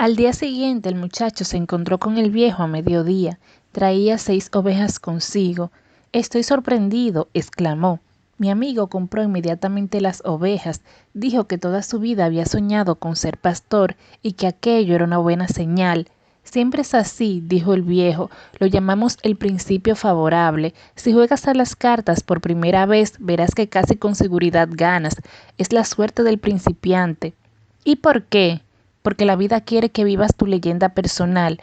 Al día siguiente el muchacho se encontró con el viejo a mediodía. Traía 6 ovejas consigo. «Estoy sorprendido», exclamó. Mi amigo compró inmediatamente las ovejas. Dijo que toda su vida había soñado con ser pastor y que aquello era una buena señal. «Siempre es así», dijo el viejo. «Lo llamamos el principio favorable. Si juegas a las cartas por primera vez, verás que casi con seguridad ganas. Es la suerte del principiante». «¿Y por qué?» «Porque la vida quiere que vivas tu leyenda personal».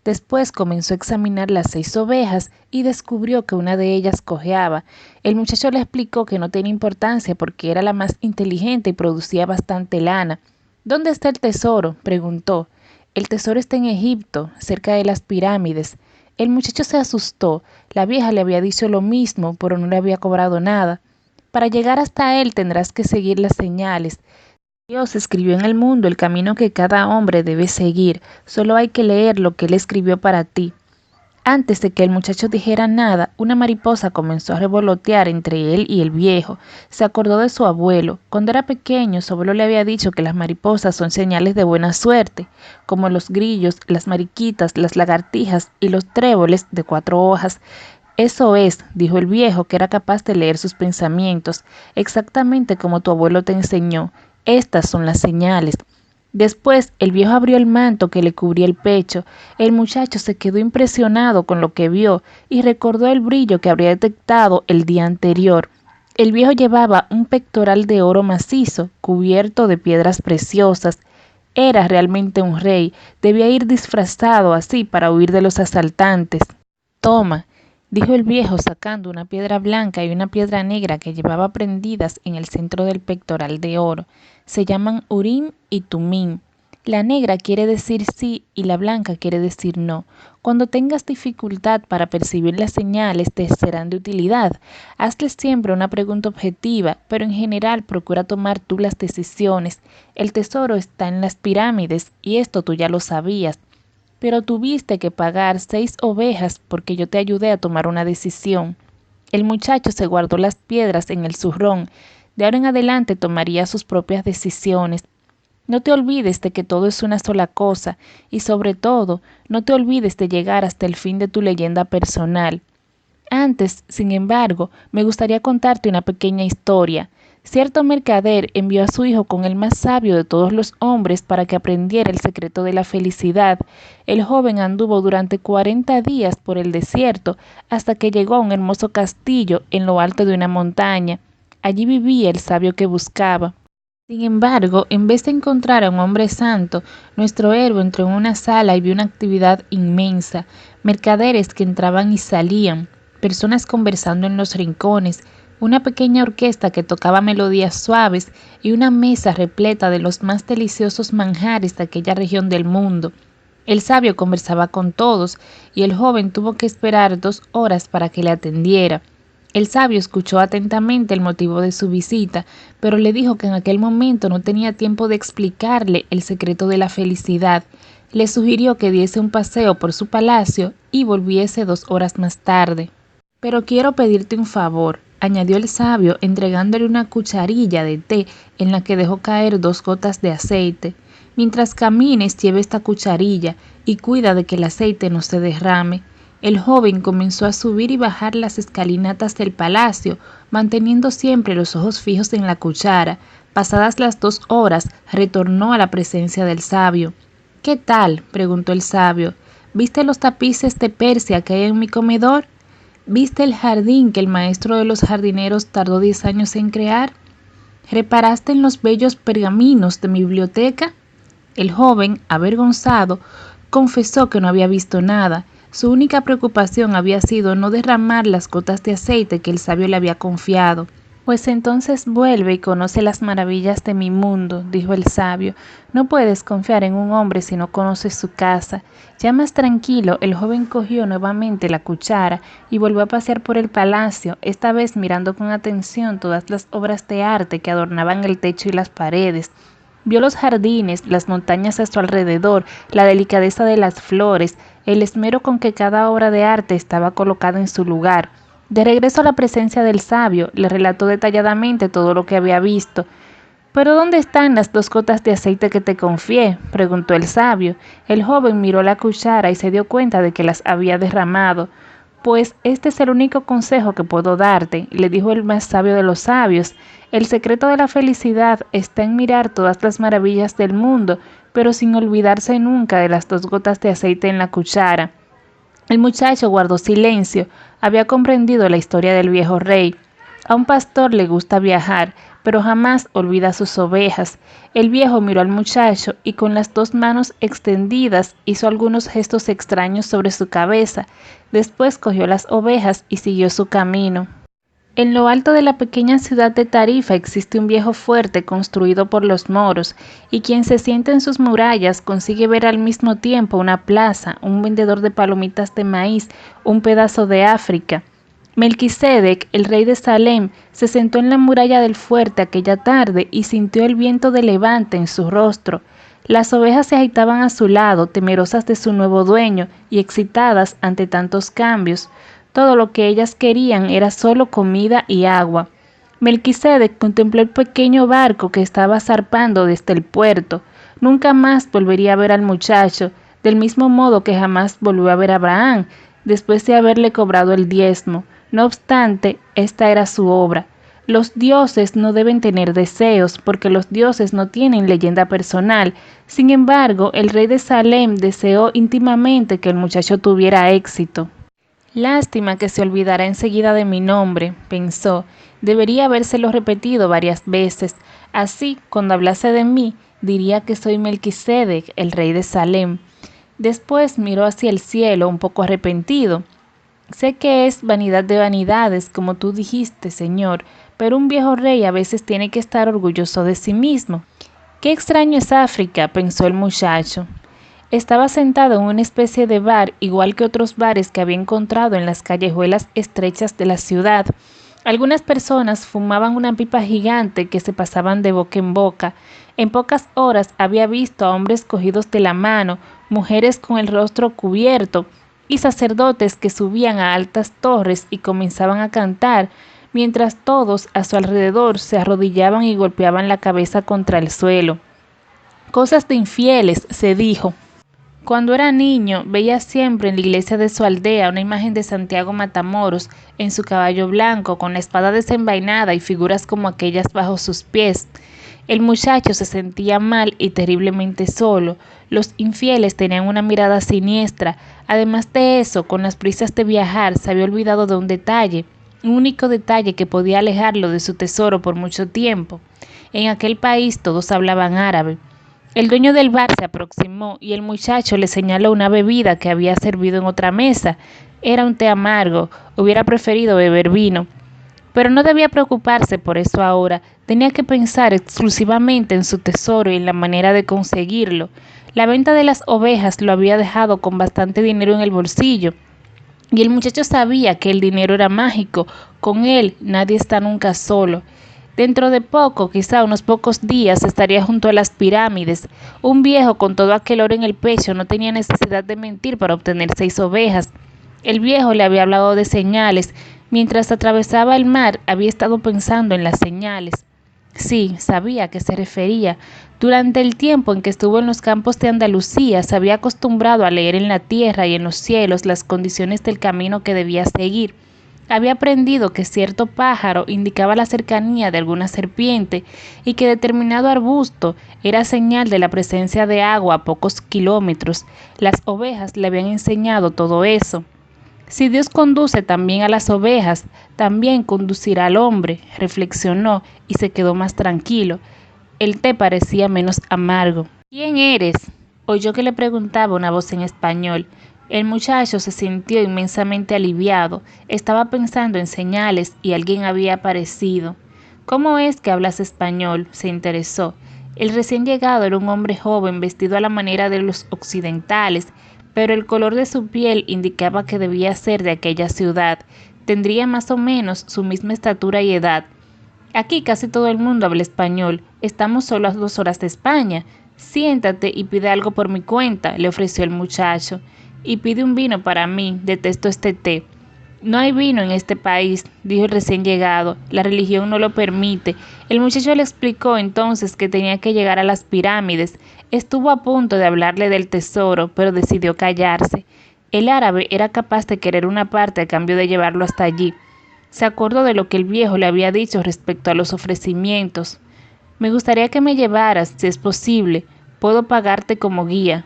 Después comenzó a examinar las 6 ovejas y descubrió que una de ellas cojeaba. El muchacho le explicó que no tenía importancia porque era la más inteligente y producía bastante lana. «¿Dónde está el tesoro?», preguntó. «El tesoro está en Egipto, cerca de las pirámides». El muchacho se asustó. La vieja le había dicho lo mismo, pero no le había cobrado nada. «Para llegar hasta él tendrás que seguir las señales. Dios escribió en el mundo el camino que cada hombre debe seguir. Solo hay que leer lo que Él escribió para ti». Antes de que el muchacho dijera nada, una mariposa comenzó a revolotear entre él y el viejo. Se acordó de su abuelo. Cuando era pequeño, su abuelo le había dicho que las mariposas son señales de buena suerte, como los grillos, las mariquitas, las lagartijas y los tréboles de 4 hojas. «Eso es», dijo el viejo, que era capaz de leer sus pensamientos, «exactamente como tu abuelo te enseñó. Estas son las señales». Después el viejo abrió el manto que le cubría el pecho. El muchacho se quedó impresionado con lo que vio y recordó el brillo que habría detectado el día anterior. El viejo llevaba un pectoral de oro macizo, cubierto de piedras preciosas. Era realmente un rey. Debía ir disfrazado así para huir de los asaltantes. «Toma», dijo el viejo sacando una piedra blanca y una piedra negra que llevaba prendidas en el centro del pectoral de oro. «Se llaman Urim y Tumim. La negra quiere decir sí y la blanca quiere decir no. Cuando tengas dificultad para percibir las señales te serán de utilidad. Hazle siempre una pregunta objetiva, pero en general procura tomar tú las decisiones. El tesoro está en las pirámides y esto tú ya lo sabías. Pero tuviste que pagar 6 ovejas porque yo te ayudé a tomar una decisión». El muchacho se guardó las piedras en el zurrón. De ahora en adelante tomaría sus propias decisiones. No te olvides de que todo es una sola cosa y sobre todo, no te olvides de llegar hasta el fin de tu leyenda personal. Antes, sin embargo, me gustaría contarte una pequeña historia. Cierto mercader envió a su hijo con el más sabio de todos los hombres para que aprendiera el secreto de la felicidad. El joven anduvo durante 40 días por el desierto hasta que llegó a un hermoso castillo en lo alto de una montaña. Allí vivía el sabio que buscaba. Sin embargo, en vez de encontrar a un hombre santo, nuestro héroe entró en una sala y vio una actividad inmensa, mercaderes que entraban y salían, personas conversando en los rincones, una pequeña orquesta que tocaba melodías suaves y una mesa repleta de los más deliciosos manjares de aquella región del mundo. El sabio conversaba con todos y el joven tuvo que esperar 2 horas para que le atendiera. El sabio escuchó atentamente el motivo de su visita, pero le dijo que en aquel momento no tenía tiempo de explicarle el secreto de la felicidad. Le sugirió que diese un paseo por su palacio y volviese 2 horas más tarde. «Pero quiero pedirte un favor», añadió el sabio, entregándole una cucharilla de té en la que dejó caer 2 gotas de aceite. «Mientras camines, lleva esta cucharilla y cuida de que el aceite no se derrame». El joven comenzó a subir y bajar las escalinatas del palacio, manteniendo siempre los ojos fijos en la cuchara. Pasadas las 2 horas, retornó a la presencia del sabio. «¿Qué tal?», preguntó el sabio. «¿Viste los tapices de Persia que hay en mi comedor? ¿Viste el jardín que el maestro de los jardineros tardó 10 años en crear? ¿Reparaste en los bellos pergaminos de mi biblioteca?». El joven, avergonzado, confesó que no había visto nada. Su única preocupación había sido no derramar las gotas de aceite que el sabio le había confiado. «Pues entonces vuelve y conoce las maravillas de mi mundo», dijo el sabio. «No puedes confiar en un hombre si no conoces su casa». Ya más tranquilo, el joven cogió nuevamente la cuchara y volvió a pasear por el palacio, esta vez mirando con atención todas las obras de arte que adornaban el techo y las paredes. Vio los jardines, las montañas a su alrededor, la delicadeza de las flores, el esmero con que cada obra de arte estaba colocada en su lugar. De regreso a la presencia del sabio, le relató detalladamente todo lo que había visto. —¿Pero dónde están las 2 gotas de aceite que te confié? —preguntó el sabio. El joven miró la cuchara y se dio cuenta de que las había derramado. —Pues este es el único consejo que puedo darte —le dijo el más sabio de los sabios—. El secreto de la felicidad está en mirar todas las maravillas del mundo, pero sin olvidarse nunca de las 2 gotas de aceite en la cuchara. El muchacho guardó silencio. Había comprendido la historia del viejo rey. A un pastor le gusta viajar, pero jamás olvida sus ovejas. El viejo miró al muchacho y con las 2 manos extendidas hizo algunos gestos extraños sobre su cabeza. Después cogió las ovejas y siguió su camino. En lo alto de la pequeña ciudad de Tarifa existe un viejo fuerte construido por los moros, y quien se sienta en sus murallas consigue ver al mismo tiempo una plaza, un vendedor de palomitas de maíz, un pedazo de África. Melquisedec, el rey de Salem, se sentó en la muralla del fuerte aquella tarde y sintió el viento de levante en su rostro. Las ovejas se agitaban a su lado, temerosas de su nuevo dueño y excitadas ante tantos cambios. Todo lo que ellas querían era solo comida y agua. Melquisedec contempló el pequeño barco que estaba zarpando desde el puerto. Nunca más volvería a ver al muchacho, del mismo modo que jamás volvió a ver a Abraham, después de haberle cobrado el diezmo. No obstante, esta era su obra. Los dioses no deben tener deseos, porque los dioses no tienen leyenda personal. Sin embargo, el rey de Salem deseó íntimamente que el muchacho tuviera éxito. Lástima que se olvidara enseguida de mi nombre, pensó. Debería habérselo repetido varias veces. Así, cuando hablase de mí, diría que soy Melquisedec, el rey de Salem. Después miró hacia el cielo, un poco arrepentido. Sé que es vanidad de vanidades, como tú dijiste, señor, pero un viejo rey a veces tiene que estar orgulloso de sí mismo. Qué extraño es África, pensó el muchacho. Estaba sentado en una especie de bar, igual que otros bares que había encontrado en las callejuelas estrechas de la ciudad. Algunas personas fumaban una pipa gigante que se pasaban de boca en boca. En pocas horas había visto a hombres cogidos de la mano, mujeres con el rostro cubierto, y sacerdotes que subían a altas torres y comenzaban a cantar, mientras todos a su alrededor se arrodillaban y golpeaban la cabeza contra el suelo. Cosas de infieles, se dijo. Cuando era niño, veía siempre en la iglesia de su aldea una imagen de Santiago Matamoros en su caballo blanco, con la espada desenvainada y figuras como aquellas bajo sus pies. El muchacho se sentía mal y terriblemente solo. Los infieles tenían una mirada siniestra. Además de eso, con las prisas de viajar, se había olvidado de un detalle, un único detalle que podía alejarlo de su tesoro por mucho tiempo. En aquel país todos hablaban árabe. El dueño del bar se aproximó y el muchacho le señaló una bebida que había servido en otra mesa. Era un té amargo. Hubiera preferido beber vino. Pero no debía preocuparse por eso ahora. Tenía que pensar exclusivamente en su tesoro y en la manera de conseguirlo. La venta de las ovejas lo había dejado con bastante dinero en el bolsillo. Y el muchacho sabía que el dinero era mágico. Con él nadie está nunca solo. Dentro de poco, quizá unos pocos días, estaría junto a las pirámides. Un viejo con todo aquel oro en el pecho no tenía necesidad de mentir para obtener 6 ovejas. El viejo le había hablado de señales. Mientras atravesaba el mar, había estado pensando en las señales. Sí, sabía a qué se refería. Durante el tiempo en que estuvo en los campos de Andalucía, se había acostumbrado a leer en la tierra y en los cielos las condiciones del camino que debía seguir. Había aprendido que cierto pájaro indicaba la cercanía de alguna serpiente y que determinado arbusto era señal de la presencia de agua a pocos kilómetros. Las ovejas le habían enseñado todo eso. Si Dios conduce también a las ovejas, también conducirá al hombre, reflexionó y se quedó más tranquilo. El té parecía menos amargo. ¿Quién eres?, oyó que le preguntaba una voz en español. El muchacho se sintió inmensamente aliviado. Estaba pensando en señales y alguien había aparecido. ¿Cómo es que hablas español?, se interesó. El recién llegado era un hombre joven vestido a la manera de los occidentales, pero el color de su piel indicaba que debía ser de aquella ciudad. Tendría más o menos su misma estatura y edad. Aquí casi todo el mundo habla español. Estamos solo a 2 horas de España. Siéntate y pide algo por mi cuenta, le ofreció el muchacho. Y pide un vino para mí, detesto este té. No hay vino en este país, dijo el recién llegado. La religión no lo permite. El muchacho le explicó entonces que tenía que llegar a las pirámides. Estuvo a punto de hablarle del tesoro, pero decidió callarse. El árabe era capaz de querer una parte a cambio de llevarlo hasta allí. Se acordó de lo que el viejo le había dicho respecto a los ofrecimientos. Me gustaría que me llevaras, si es posible. Puedo pagarte como guía.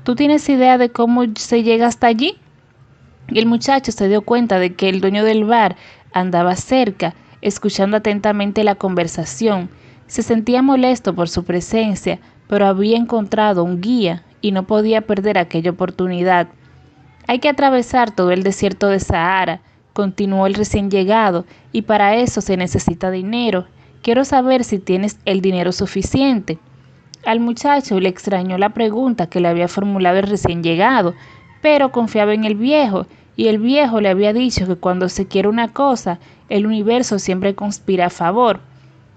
¿Tú tienes idea de cómo se llega hasta allí? Y el muchacho se dio cuenta de que el dueño del bar andaba cerca, escuchando atentamente la conversación. Se sentía molesto por su presencia, pero había encontrado un guía y no podía perder aquella oportunidad. Hay que atravesar todo el desierto de Sahara, continuó el recién llegado, y para eso se necesita dinero. Quiero saber si tienes el dinero suficiente. Al muchacho le extrañó la pregunta que le había formulado el recién llegado, pero confiaba en el viejo, y el viejo le había dicho que cuando se quiere una cosa, el universo siempre conspira a favor.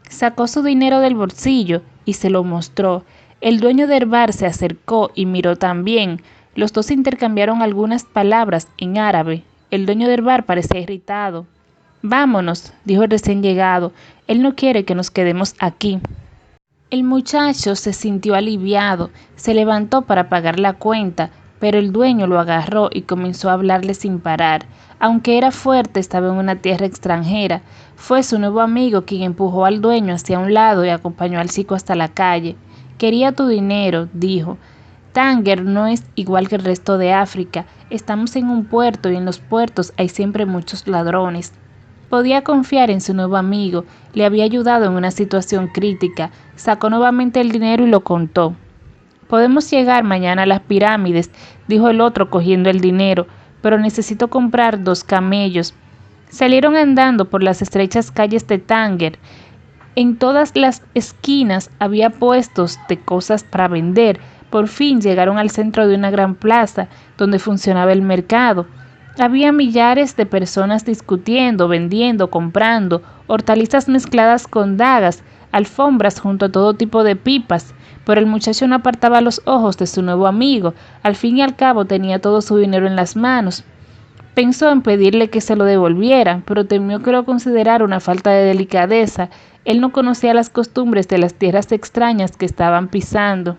Sacó su dinero del bolsillo y se lo mostró. El dueño del bar se acercó y miró también. Los dos intercambiaron algunas palabras en árabe. El dueño del bar parecía irritado. Vámonos, dijo el recién llegado. Él no quiere que nos quedemos aquí. El muchacho se sintió aliviado. Se levantó para pagar la cuenta, pero el dueño lo agarró y comenzó a hablarle sin parar. Aunque era fuerte, estaba en una tierra extranjera. Fue su nuevo amigo quien empujó al dueño hacia un lado y acompañó al chico hasta la calle. Quería tu dinero, dijo. Tánger no es igual que el resto de África. Estamos en un puerto y en los puertos hay siempre muchos ladrones. Podía confiar en su nuevo amigo. Le había ayudado en una situación crítica. Sacó nuevamente el dinero y lo contó. Podemos llegar mañana a las pirámides, dijo el otro cogiendo el dinero, pero necesito comprar 2 camellos. Salieron andando por las estrechas calles de Tánger. En todas las esquinas había puestos de cosas para vender. Por fin llegaron al centro de una gran plaza, donde funcionaba el mercado. Había millares de personas discutiendo, vendiendo, comprando, hortalizas mezcladas con dagas, alfombras junto a todo tipo de pipas, pero el muchacho no apartaba los ojos de su nuevo amigo. Al fin y al cabo tenía todo su dinero en las manos. Pensó en pedirle que se lo devolviera, pero temió que lo considerara una falta de delicadeza. Él no conocía las costumbres de las tierras extrañas que estaban pisando.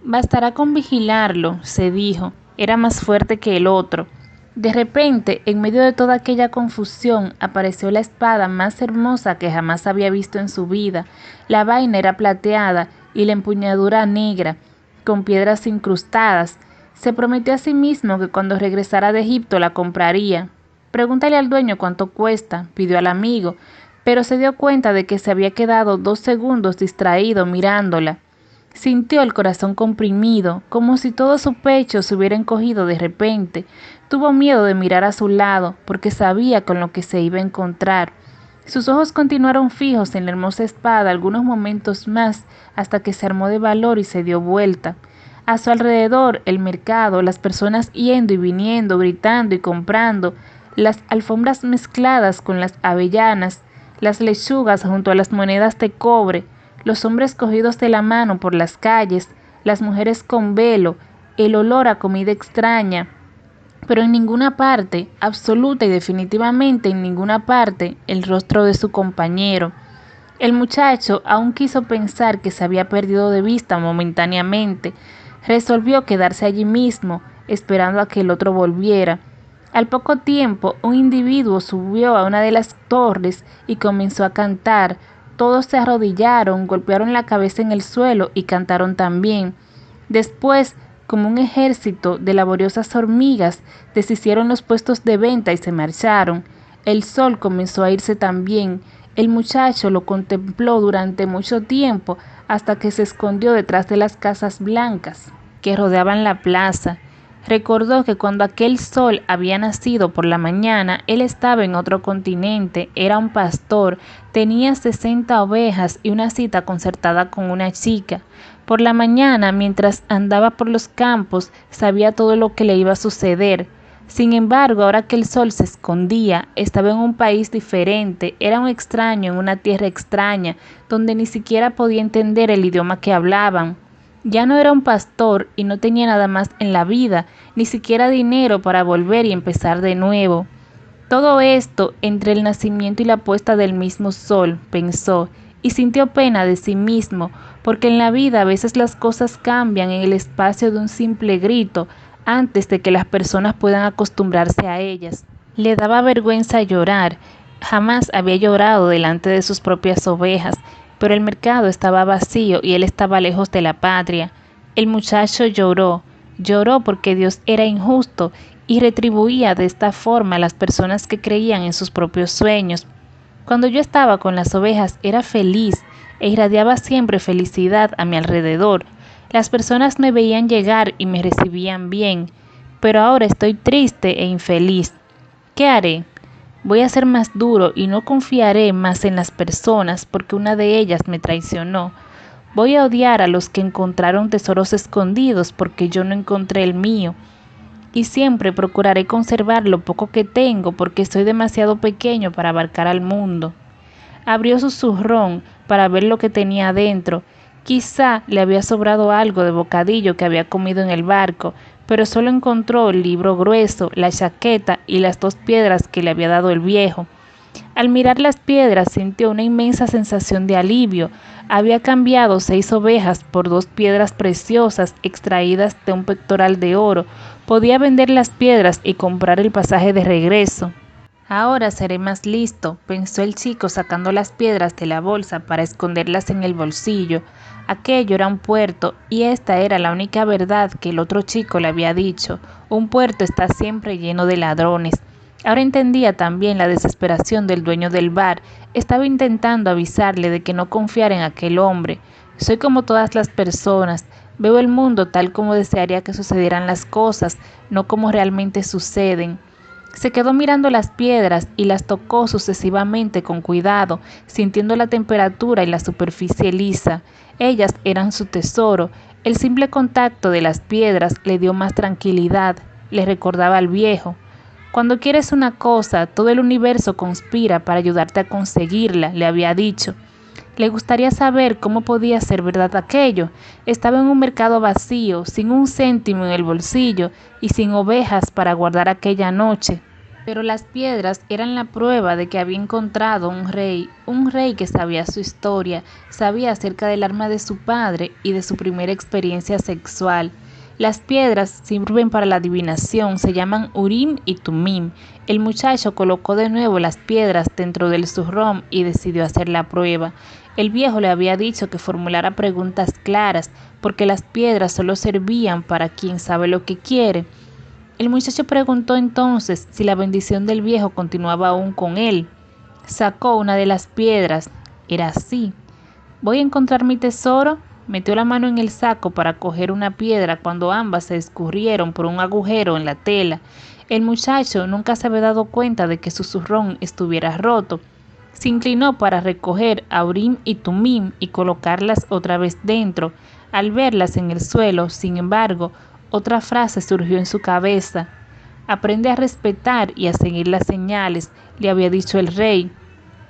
Bastará con vigilarlo, se dijo. Era más fuerte que el otro. De repente, en medio de toda aquella confusión, apareció la espada más hermosa que jamás había visto en su vida. La vaina era plateada y la empuñadura negra, con piedras incrustadas. Se prometió a sí mismo que cuando regresara de Egipto la compraría. Pregúntale al dueño cuánto cuesta, pidió al amigo, pero se dio cuenta de que se había quedado 2 segundos distraído mirándola. Sintió el corazón comprimido, como si todo su pecho se hubiera encogido de repente. Tuvo miedo de mirar a su lado, porque sabía con lo que se iba a encontrar. Sus ojos continuaron fijos en la hermosa espada algunos momentos más, hasta que se armó de valor y se dio vuelta. A su alrededor, el mercado, las personas yendo y viniendo, gritando y comprando, las alfombras mezcladas con las avellanas, las lechugas junto a las monedas de cobre, los hombres cogidos de la mano por las calles, las mujeres con velo, el olor a comida extraña, pero en ninguna parte, absoluta y definitivamente en ninguna parte, el rostro de su compañero. El muchacho aún quiso pensar que se había perdido de vista momentáneamente. Resolvió quedarse allí mismo, esperando a que el otro volviera. Al poco tiempo, un individuo subió a una de las torres y comenzó a cantar. Todos se arrodillaron, golpearon la cabeza en el suelo y cantaron también. Después, como un ejército de laboriosas hormigas, deshicieron los puestos de venta y se marcharon. El sol comenzó a irse también. El muchacho lo contempló durante mucho tiempo hasta que se escondió detrás de las casas blancas que rodeaban la plaza. Recordó que cuando aquel sol había nacido por la mañana, él estaba en otro continente, era un pastor, tenía 60 ovejas y una cita concertada con una chica. Por la mañana, mientras andaba por los campos, sabía todo lo que le iba a suceder. Sin embargo, ahora que el sol se escondía, estaba en un país diferente, era un extraño en una tierra extraña, donde ni siquiera podía entender el idioma que hablaban. Ya no era un pastor y no tenía nada más en la vida, ni siquiera dinero para volver y empezar de nuevo. Todo esto entre el nacimiento y la puesta del mismo sol, pensó, y sintió pena de sí mismo, porque en la vida a veces las cosas cambian en el espacio de un simple grito, antes de que las personas puedan acostumbrarse a ellas. Le daba vergüenza llorar. Jamás había llorado delante de sus propias ovejas, pero el mercado estaba vacío y él estaba lejos de la patria. El muchacho lloró, lloró porque Dios era injusto y retribuía de esta forma a las personas que creían en sus propios sueños. Cuando yo estaba con las ovejas era feliz e irradiaba siempre felicidad a mi alrededor. Las personas me veían llegar y me recibían bien, pero ahora estoy triste e infeliz. ¿Qué haré? Voy a ser más duro y no confiaré más en las personas porque una de ellas me traicionó. Voy a odiar a los que encontraron tesoros escondidos porque yo no encontré el mío. Y siempre procuraré conservar lo poco que tengo porque soy demasiado pequeño para abarcar al mundo. Abrió su zurrón para ver lo que tenía adentro. Quizá le había sobrado algo de bocadillo que había comido en el barco, pero solo encontró el libro grueso, la chaqueta y las 2 piedras que le había dado el viejo. Al mirar las piedras sintió una inmensa sensación de alivio. Había cambiado 6 ovejas por 2 piedras preciosas extraídas de un pectoral de oro. Podía vender las piedras y comprar el pasaje de regreso. Ahora seré más listo, pensó el chico sacando las piedras de la bolsa para esconderlas en el bolsillo. Aquello era un puerto, y esta era la única verdad que el otro chico le había dicho. Un puerto está siempre lleno de ladrones. Ahora entendía también la desesperación del dueño del bar. Estaba intentando avisarle de que no confiara en aquel hombre. Soy como todas las personas. Veo el mundo tal como desearía que sucedieran las cosas, no como realmente suceden. Se quedó mirando las piedras y las tocó sucesivamente con cuidado, sintiendo la temperatura y la superficie lisa. Ellas eran su tesoro. El simple contacto de las piedras le dio más tranquilidad. Le recordaba al viejo. Cuando quieres una cosa, todo el universo conspira para ayudarte a conseguirla, le había dicho. Le gustaría saber cómo podía ser verdad aquello. Estaba en un mercado vacío, sin un céntimo en el bolsillo y sin ovejas para guardar aquella noche. Pero las piedras eran la prueba de que había encontrado un rey que sabía su historia, sabía acerca del arma de su padre y de su primera experiencia sexual. Las piedras sirven para la adivinación, se llaman Urim y Tumim. El muchacho colocó de nuevo las piedras dentro del zurrón y decidió hacer la prueba. El viejo le había dicho que formulara preguntas claras, porque las piedras solo servían para quien sabe lo que quiere. El muchacho preguntó entonces si la bendición del viejo continuaba aún con él. Sacó una de las piedras. Era así. ¿Voy a encontrar mi tesoro? Metió la mano en el saco para coger una piedra cuando ambas se escurrieron por un agujero en la tela. El muchacho nunca se había dado cuenta de que su zurrón estuviera roto. Se inclinó para recoger a Urim y Tumim y colocarlas otra vez dentro. Al verlas en el suelo, sin embargo, otra frase surgió en su cabeza. Aprende a respetar y a seguir las señales, le había dicho el rey.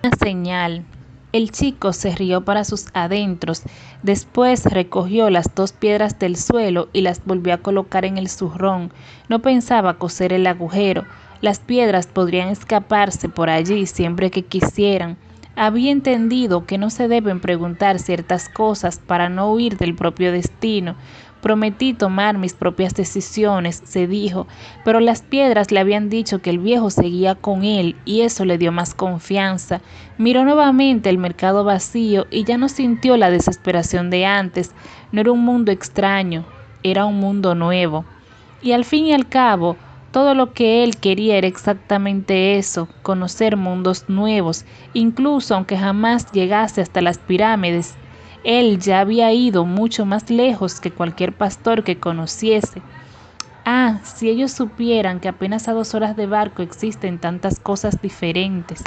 Una señal. El chico se rió para sus adentros. Después recogió las 2 piedras del suelo y las volvió a colocar en el zurrón. No pensaba coser el agujero. Las piedras podrían escaparse por allí siempre que quisieran. Había entendido que no se deben preguntar ciertas cosas para no huir del propio destino. Prometí tomar mis propias decisiones, se dijo, pero las piedras le habían dicho que el viejo seguía con él y eso le dio más confianza. Miró nuevamente el mercado vacío y ya no sintió la desesperación de antes. No era un mundo extraño, era un mundo nuevo. Y al fin y al cabo, todo lo que él quería era exactamente eso, conocer mundos nuevos, incluso aunque jamás llegase hasta las pirámides. Él ya había ido mucho más lejos que cualquier pastor que conociese. Ah, si ellos supieran que apenas a 2 horas de barco existen tantas cosas diferentes.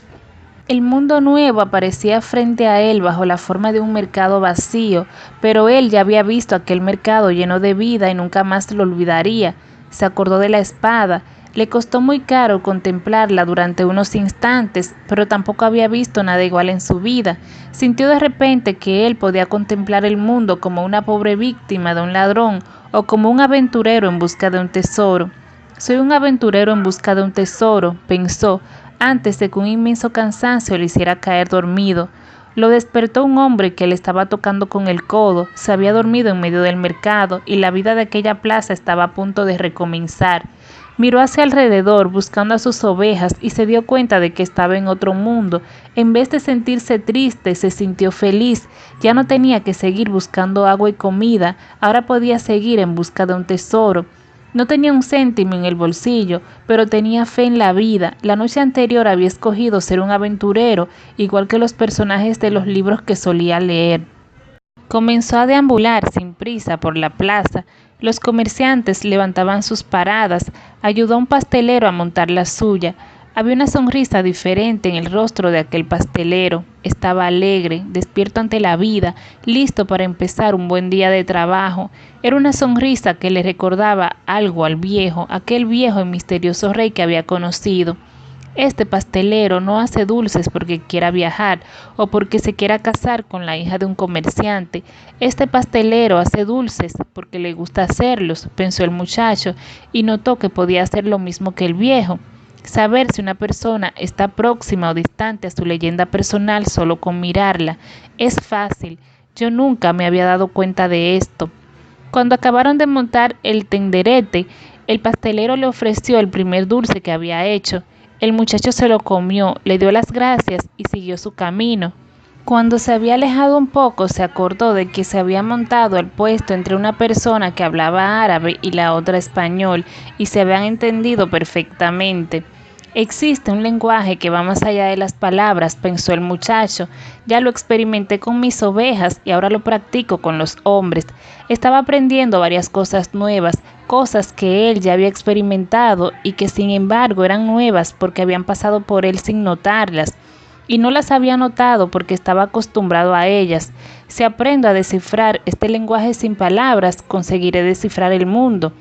El mundo nuevo aparecía frente a él bajo la forma de un mercado vacío, pero él ya había visto aquel mercado lleno de vida y nunca más lo olvidaría. Se acordó de la espada. Le costó muy caro contemplarla durante unos instantes, pero tampoco había visto nada igual en su vida. Sintió de repente que él podía contemplar el mundo como una pobre víctima de un ladrón o como un aventurero en busca de un tesoro. Soy un aventurero en busca de un tesoro, pensó. antes de que un inmenso cansancio le hiciera caer dormido. Lo despertó un hombre que le estaba tocando con el codo. Se había dormido en medio del mercado y la vida de aquella plaza estaba a punto de recomenzar. Miró hacia alrededor buscando a sus ovejas y se dio cuenta de que estaba en otro mundo. En vez de sentirse triste, se sintió feliz. Ya no tenía que seguir buscando agua y comida, ahora podía seguir en busca de un tesoro. No tenía un céntimo en el bolsillo, pero tenía fe en la vida. La noche anterior había escogido ser un aventurero, igual que los personajes de los libros que solía leer. Comenzó a deambular sin prisa por la plaza. Los comerciantes levantaban sus paradas, ayudó a un pastelero a montar la suya. Había una sonrisa diferente en el rostro de aquel pastelero. Estaba alegre, despierto ante la vida, listo para empezar un buen día de trabajo. Era una sonrisa que le recordaba algo al viejo, aquel viejo y misterioso rey que había conocido. Este pastelero no hace dulces porque quiera viajar o porque se quiera casar con la hija de un comerciante. Este pastelero hace dulces porque le gusta hacerlos, pensó el muchacho, y notó que podía hacer lo mismo que el viejo. Saber si una persona está próxima o distante a su leyenda personal solo con mirarla es fácil. Yo nunca me había dado cuenta de esto. Cuando acabaron de montar el tenderete, el pastelero le ofreció el primer dulce que había hecho. El muchacho se lo comió, le dio las gracias y siguió su camino. Cuando se había alejado un poco, se acordó de que se había montado el puesto entre una persona que hablaba árabe y la otra español, y se habían entendido perfectamente. Existe un lenguaje que va más allá de las palabras, pensó el muchacho. Ya lo experimenté con mis ovejas y ahora lo practico con los hombres. Estaba aprendiendo varias cosas nuevas, cosas que él ya había experimentado y que sin embargo eran nuevas porque habían pasado por él sin notarlas. Y no las había notado porque estaba acostumbrado a ellas. Si aprendo a descifrar este lenguaje sin palabras, conseguiré descifrar el mundo.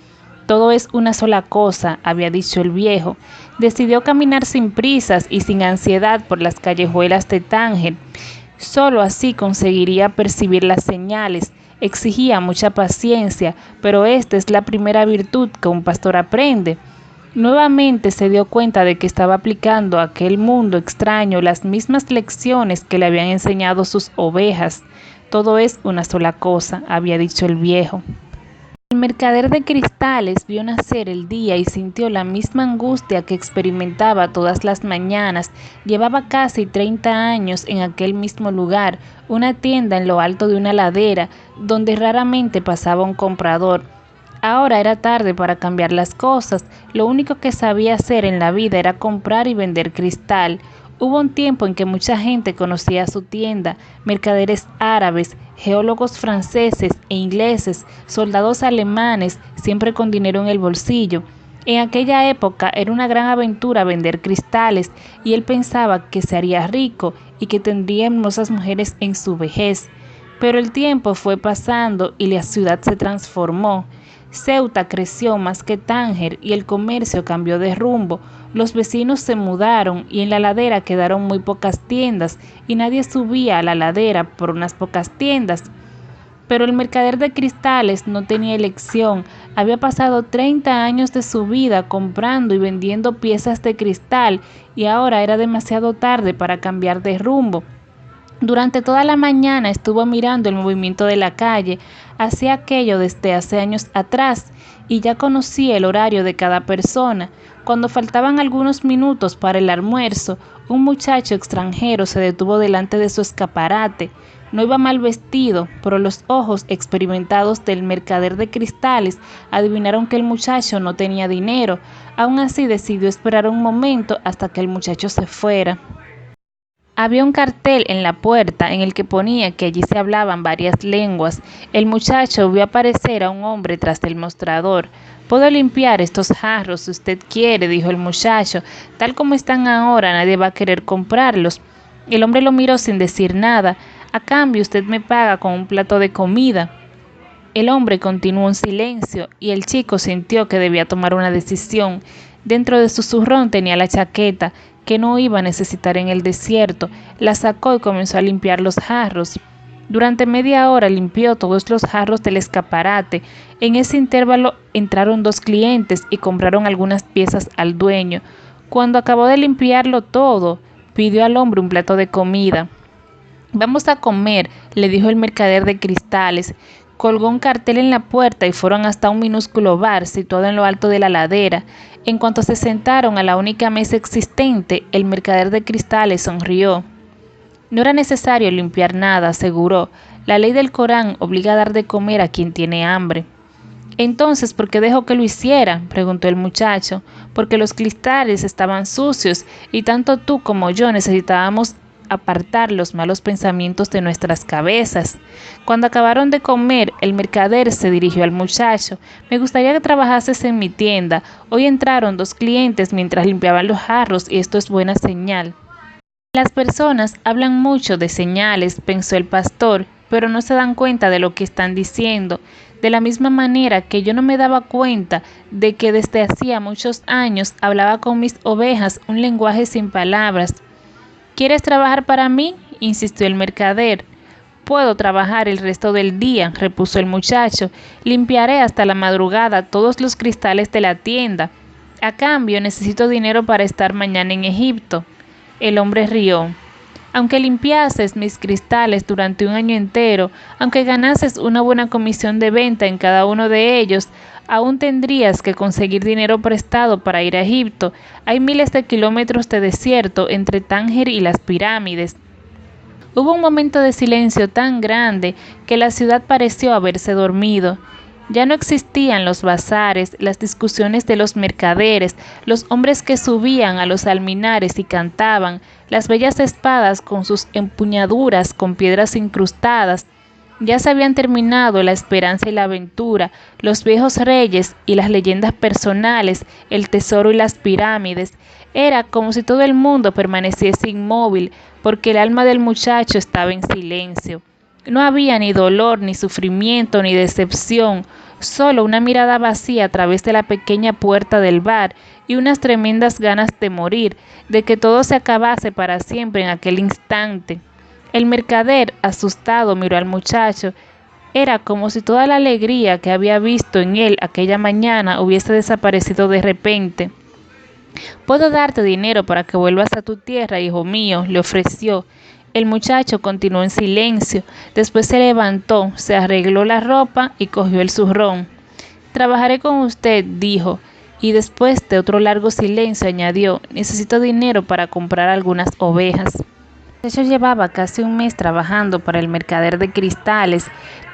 Todo es una sola cosa, había dicho el viejo. Decidió caminar sin prisas y sin ansiedad por las callejuelas de Tánger. Solo así conseguiría percibir las señales. Exigía mucha paciencia, pero esta es la primera virtud que un pastor aprende. Nuevamente se dio cuenta de que estaba aplicando a aquel mundo extraño las mismas lecciones que le habían enseñado sus ovejas. Todo es una sola cosa, había dicho el viejo. El mercader de cristales vio nacer el día y sintió la misma angustia que experimentaba todas las mañanas. Llevaba casi 30 años en aquel mismo lugar, una tienda en lo alto de una ladera, donde raramente pasaba un comprador. Ahora era tarde para cambiar las cosas. Lo único que sabía hacer en la vida era comprar y vender cristal. Hubo un tiempo en que mucha gente conocía su tienda, mercaderes árabes, geólogos franceses e ingleses, soldados alemanes, siempre con dinero en el bolsillo. En aquella época era una gran aventura vender cristales y él pensaba que se haría rico y que tendría hermosas mujeres en su vejez. Pero el tiempo fue pasando y la ciudad se transformó. Ceuta creció más que Tánger y el comercio cambió de rumbo. Los vecinos se mudaron y en la ladera quedaron muy pocas tiendas y nadie subía a la ladera por unas pocas tiendas. Pero el mercader de cristales no tenía elección. Había pasado 30 años de su vida comprando y vendiendo piezas de cristal y ahora era demasiado tarde para cambiar de rumbo. Durante toda la mañana estuvo mirando el movimiento de la calle, hacía aquello desde hace años atrás y ya conocía el horario de cada persona. Cuando faltaban algunos minutos para el almuerzo, un muchacho extranjero se detuvo delante de su escaparate. No iba mal vestido, pero los ojos experimentados del mercader de cristales adivinaron que el muchacho no tenía dinero. Aún así decidió esperar un momento hasta que el muchacho se fuera. Había un cartel en la puerta en el que ponía que allí se hablaban varias lenguas. El muchacho vio aparecer a un hombre tras el mostrador. «Puedo limpiar estos jarros si usted quiere», dijo el muchacho. «Tal como están ahora, nadie va a querer comprarlos». El hombre lo miró sin decir nada. «A cambio, usted me paga con un plato de comida». El hombre continuó en silencio y el chico sintió que debía tomar una decisión. Dentro de su zurrón tenía la chaqueta, que no iba a necesitar en el desierto. La sacó y comenzó a limpiar los jarros. Durante media hora limpió todos los jarros del escaparate. En ese intervalo entraron 2 clientes y compraron algunas piezas al dueño. Cuando acabó de limpiarlo todo, pidió al hombre un plato de comida. «Vamos a comer», le dijo el mercader de cristales. Colgó un cartel en la puerta y fueron hasta un minúsculo bar situado en lo alto de la ladera. En cuanto se sentaron a la única mesa existente, el mercader de cristales sonrió. No era necesario limpiar nada, aseguró. La ley del Corán obliga a dar de comer a quien tiene hambre. «Entonces, ¿por qué dejó que lo hiciera?», preguntó el muchacho. «Porque los cristales estaban sucios y tanto tú como yo necesitábamos apartar los malos pensamientos de nuestras cabezas». Cuando acabaron de comer, el mercader se dirigió al muchacho. «Me gustaría que trabajases en mi tienda. Hoy entraron 2 clientes mientras limpiaban los jarros y esto es buena señal». Las personas hablan mucho de señales, pensó el pastor, pero no se dan cuenta de lo que están diciendo. De la misma manera que yo no me daba cuenta de que desde hacía muchos años hablaba con mis ovejas un lenguaje sin palabras. «¿Quieres trabajar para mí?», insistió el mercader. «Puedo trabajar el resto del día», repuso el muchacho. «Limpiaré hasta la madrugada todos los cristales de la tienda. A cambio, necesito dinero para estar mañana en Egipto». El hombre rió. «Aunque limpiases mis cristales durante un año entero, aunque ganases una buena comisión de venta en cada uno de ellos, aún tendrías que conseguir dinero prestado para ir a Egipto. Hay miles de kilómetros de desierto entre Tánger y las pirámides». Hubo un momento de silencio tan grande que la ciudad pareció haberse dormido. Ya no existían los bazares, las discusiones de los mercaderes, los hombres que subían a los alminares y cantaban, las bellas espadas con sus empuñaduras con piedras incrustadas. Ya se habían terminado la esperanza y la aventura, los viejos reyes y las leyendas personales, el tesoro y las pirámides. Era como si todo el mundo permaneciese inmóvil, porque el alma del muchacho estaba en silencio. No había ni dolor, ni sufrimiento, ni decepción, solo una mirada vacía a través de la pequeña puerta del bar y unas tremendas ganas de morir, de que todo se acabase para siempre en aquel instante. El mercader, asustado, miró al muchacho. Era como si toda la alegría que había visto en él aquella mañana hubiese desaparecido de repente. «Puedo darte dinero para que vuelvas a tu tierra, hijo mío», le ofreció. El muchacho continuó en silencio. Después se levantó, se arregló la ropa y cogió el zurrón. «Trabajaré con usted», dijo, y después de otro largo silencio añadió: «Necesito dinero para comprar algunas ovejas». El muchacho llevaba casi un mes trabajando para el mercader de cristales,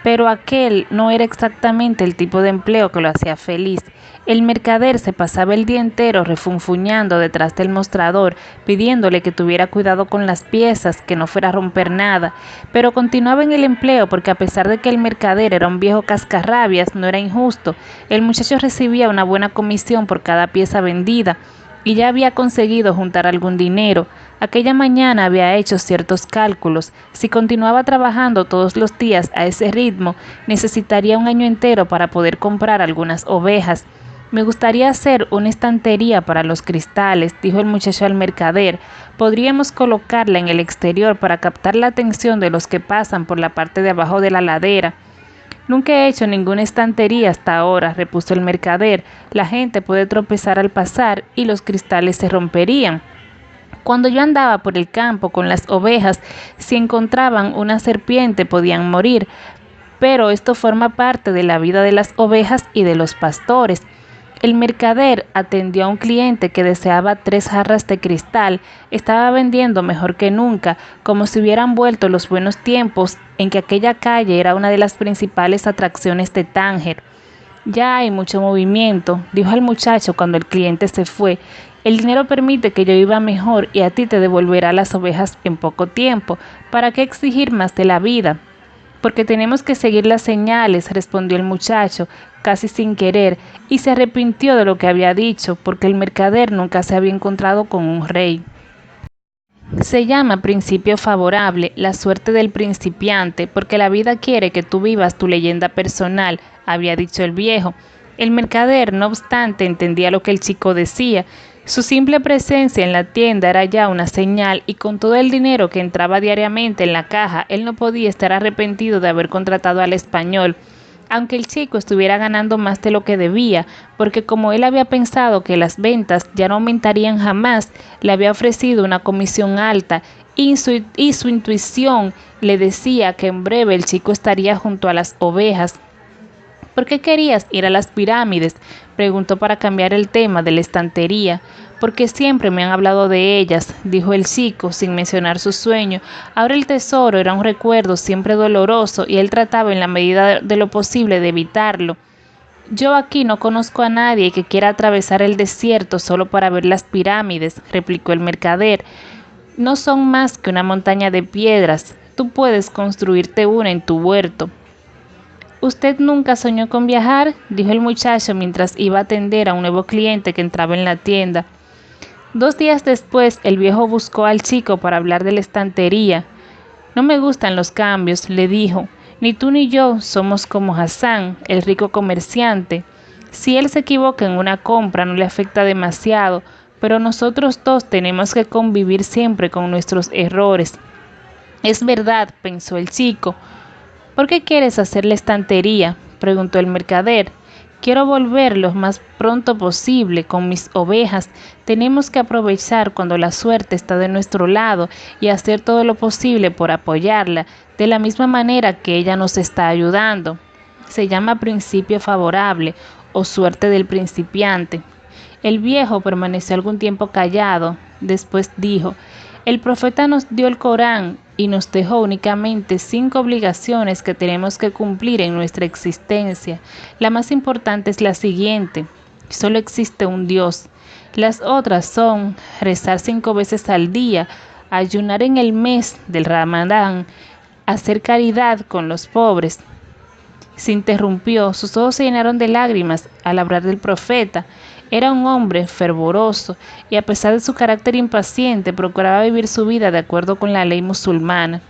pero aquel no era exactamente el tipo de empleo que lo hacía feliz. El mercader se pasaba el día entero refunfuñando detrás del mostrador, pidiéndole que tuviera cuidado con las piezas, que no fuera a romper nada, pero continuaba en el empleo porque a pesar de que el mercader era un viejo cascarrabias, no era injusto. El muchacho recibía una buena comisión por cada pieza vendida y ya había conseguido juntar algún dinero. Aquella mañana había hecho ciertos cálculos. Si continuaba trabajando todos los días a ese ritmo, necesitaría un año entero para poder comprar algunas ovejas. «Me gustaría hacer una estantería para los cristales», dijo el muchacho al mercader. «Podríamos colocarla en el exterior para captar la atención de los que pasan por la parte de abajo de la ladera». «Nunca he hecho ninguna estantería hasta ahora», repuso el mercader. «La gente puede tropezar al pasar y los cristales se romperían. Cuando yo andaba por el campo con las ovejas, si encontraban una serpiente podían morir, pero esto forma parte de la vida de las ovejas y de los pastores». El mercader atendió a un cliente que deseaba 3 jarras de cristal. Estaba vendiendo mejor que nunca, como si hubieran vuelto los buenos tiempos en que aquella calle era una de las principales atracciones de Tánger. «Ya hay mucho movimiento», dijo al muchacho cuando el cliente se fue. «El dinero permite que yo viva mejor y a ti te devolverá las ovejas en poco tiempo. ¿Para qué exigir más de la vida?». «Porque tenemos que seguir las señales», respondió el muchacho, casi sin querer, y se arrepintió de lo que había dicho, porque el mercader nunca se había encontrado con un rey. Se llama principio favorable, la suerte del principiante, porque la vida quiere que tú vivas tu leyenda personal, había dicho el viejo. El mercader, no obstante, entendía lo que el chico decía. Su simple presencia en la tienda era ya una señal, y con todo el dinero que entraba diariamente en la caja, él no podía estar arrepentido de haber contratado al español. aunque el chico estuviera ganando más de lo que debía, porque como él había pensado que las ventas ya no aumentarían jamás, le había ofrecido una comisión alta y su intuición le decía que en breve el chico estaría junto a las ovejas. ¿Por qué querías ir a las pirámides?, preguntó para cambiar el tema de la estantería. Porque siempre me han hablado de ellas, dijo el chico, sin mencionar su sueño. Ahora el tesoro era un recuerdo siempre doloroso y él trataba en la medida de lo posible de evitarlo. Yo aquí no conozco a nadie que quiera atravesar el desierto solo para ver las pirámides, replicó el mercader. No son más que una montaña de piedras. Tú puedes construirte una en tu huerto. ¿Usted nunca soñó con viajar?, dijo el muchacho mientras iba a atender a un nuevo cliente que entraba en la tienda. 2 días después, el viejo buscó al chico para hablar de la estantería. No me gustan los cambios, le dijo. Ni tú ni yo somos como Hassan, el rico comerciante. Si él se equivoca en una compra no le afecta demasiado, pero nosotros dos tenemos que convivir siempre con nuestros errores. Es verdad, pensó el chico. ¿Por qué quieres hacer la estantería?, preguntó el mercader. Quiero volver lo más pronto posible con mis ovejas. Tenemos que aprovechar cuando la suerte está de nuestro lado y hacer todo lo posible por apoyarla, de la misma manera que ella nos está ayudando. Se llama principio favorable o suerte del principiante. El viejo permaneció algún tiempo callado. Después dijo: el profeta nos dio el Corán y nos dejó únicamente 5 obligaciones que tenemos que cumplir en nuestra existencia. La más importante es la siguiente: solo existe un Dios. Las otras son rezar 5 veces al día, ayunar en el mes del Ramadán, hacer caridad con los pobres. Se interrumpió, sus ojos se llenaron de lágrimas al hablar del profeta. Era un hombre fervoroso y a pesar de su carácter impaciente procuraba vivir su vida de acuerdo con la ley musulmana.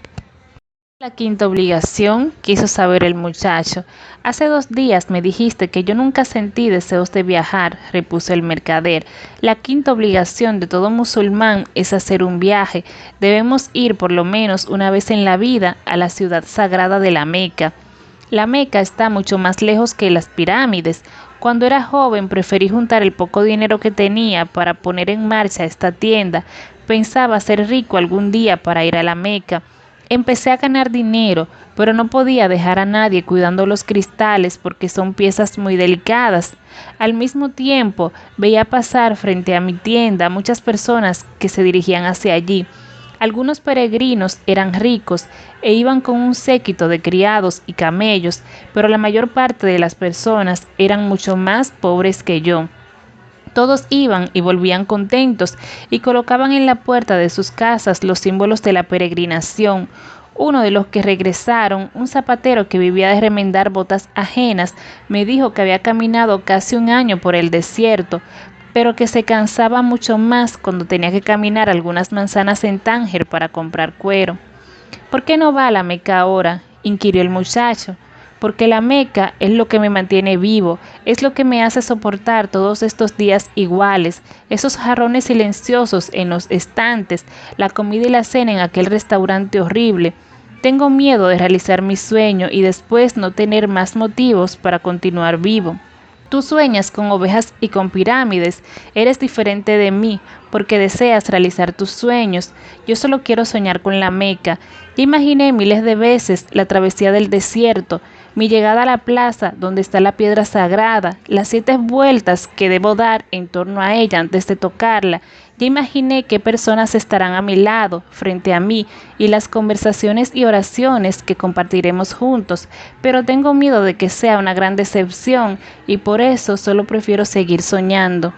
La 5ª obligación, quiso saber el muchacho. Hace 2 días me dijiste que yo nunca sentí deseos de viajar, repuso el mercader. La 5ª obligación de todo musulmán es hacer un viaje. Debemos ir por lo menos una vez en la vida a la ciudad sagrada de la Meca. La Meca está mucho más lejos que las pirámides. Cuando era joven preferí juntar el poco dinero que tenía para poner en marcha esta tienda. Pensaba ser rico algún día para ir a la Meca. Empecé a ganar dinero, pero no podía dejar a nadie cuidando los cristales porque son piezas muy delicadas. Al mismo tiempo, veía pasar frente a mi tienda muchas personas que se dirigían hacia allí. Algunos peregrinos eran ricos e iban con un séquito de criados y camellos, pero la mayor parte de las personas eran mucho más pobres que yo. Todos iban y volvían contentos y colocaban en la puerta de sus casas los símbolos de la peregrinación. Uno de los que regresaron, un zapatero que vivía de remendar botas ajenas, me dijo que había caminado casi 1 año por el desierto, pero que se cansaba mucho más cuando tenía que caminar algunas manzanas en Tánger para comprar cuero. ¿Por qué no va a la Meca ahora?, inquirió el muchacho. Porque la Meca es lo que me mantiene vivo, es lo que me hace soportar todos estos días iguales, esos jarrones silenciosos en los estantes, la comida y la cena en aquel restaurante horrible. Tengo miedo de realizar mi sueño y después no tener más motivos para continuar vivo. Tú sueñas con ovejas y con pirámides, eres diferente de mí, porque deseas realizar tus sueños. Yo solo quiero soñar con la Meca. Ya imaginé miles de veces la travesía del desierto, mi llegada a la plaza donde está la piedra sagrada, las 7 vueltas que debo dar en torno a ella antes de tocarla. Ya imaginé qué personas estarán a mi lado, frente a mí, y las conversaciones y oraciones que compartiremos juntos, pero tengo miedo de que sea una gran decepción y por eso solo prefiero seguir soñando.